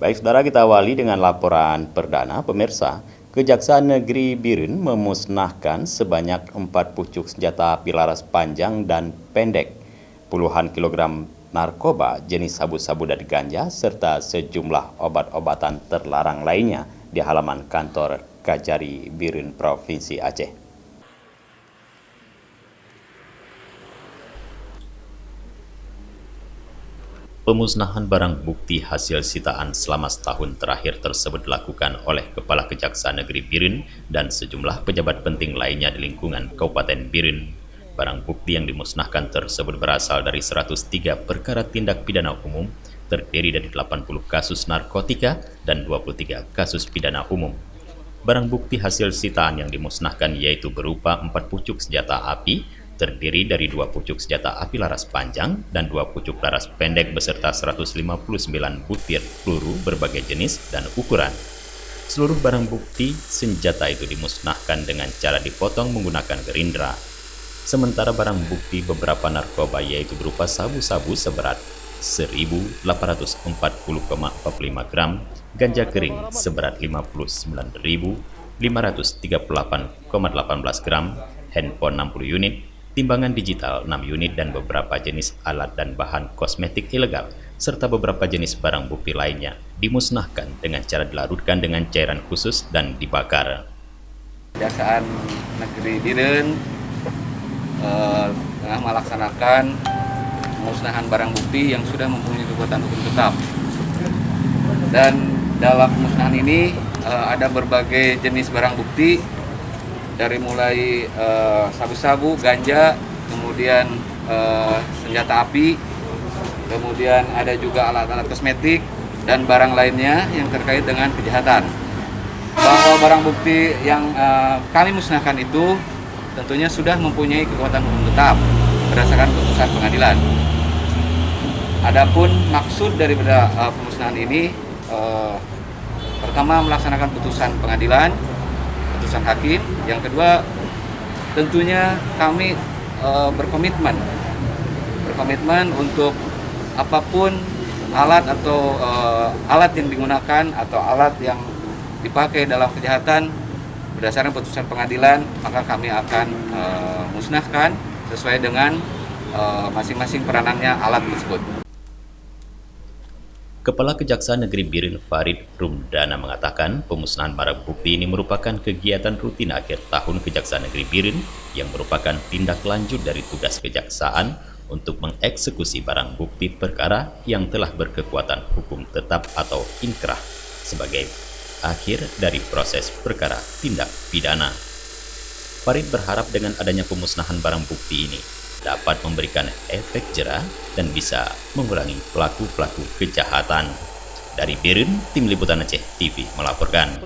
Baik, saudara, kita awali dengan laporan perdana. Pemirsa, Kejaksaan Negeri Biren memusnahkan sebanyak 4 pucuk senjata api laras panjang dan pendek, puluhan kilogram narkoba jenis sabu-sabu dan ganja, serta sejumlah obat-obatan terlarang lainnya di halaman kantor Kajari Biren Provinsi Aceh. Pemusnahan barang bukti hasil sitaan selama setahun terakhir tersebut dilakukan oleh Kepala Kejaksaan Negeri Biren dan sejumlah pejabat penting lainnya di lingkungan Kabupaten Biren. Barang bukti yang dimusnahkan tersebut berasal dari 103 perkara tindak pidana umum, terdiri dari 80 kasus narkotika dan 23 kasus pidana umum. Barang bukti hasil sitaan yang dimusnahkan yaitu berupa 4 pucuk senjata api, terdiri dari 2 pucuk senjata api laras panjang dan 2 pucuk laras pendek beserta 159 butir peluru berbagai jenis dan ukuran. Seluruh barang bukti senjata itu dimusnahkan dengan cara dipotong menggunakan gerindra. Sementara barang bukti beberapa narkoba yaitu berupa sabu-sabu seberat 1.840,45 gram, ganja kering seberat 59.538,18 gram, handphone 60 unit, timbangan digital 6 unit dan beberapa jenis alat dan bahan kosmetik ilegal, serta beberapa jenis barang bukti lainnya dimusnahkan dengan cara dilarutkan dengan cairan khusus dan dibakar. Kejaksaan Negeri Biren tengah melaksanakan pemusnahan barang bukti yang sudah mempunyai kekuatan hukum tetap. Dan dalam pemusnahan ini ada berbagai jenis barang bukti, dari mulai sabu-sabu, ganja, kemudian senjata api, kemudian ada juga alat-alat kosmetik dan barang lainnya yang terkait dengan kejahatan. Bahwa barang bukti yang kami musnahkan itu tentunya sudah mempunyai kekuatan hukum tetap berdasarkan putusan pengadilan. Adapun maksud daripada pemusnahan ini, pertama melaksanakan putusan pengadilan, putusan hakim. Yang kedua, tentunya kami berkomitmen untuk apapun alat atau alat yang digunakan atau alat yang dipakai dalam kejahatan berdasarkan putusan pengadilan, maka kami akan musnahkan sesuai dengan masing-masing peranannya alat tersebut. Kepala Kejaksaan Negeri Biren Farid Rumdana mengatakan pemusnahan barang bukti ini merupakan kegiatan rutin akhir tahun Kejaksaan Negeri Biren yang merupakan tindak lanjut dari tugas kejaksaan untuk mengeksekusi barang bukti perkara yang telah berkekuatan hukum tetap atau inkrah sebagai akhir dari proses perkara tindak pidana. Farid berharap dengan adanya pemusnahan barang bukti ini dapat memberikan efek jera dan bisa mengurangi pelaku-pelaku kejahatan. Dari Biren, Tim Liputan Aceh TV melaporkan.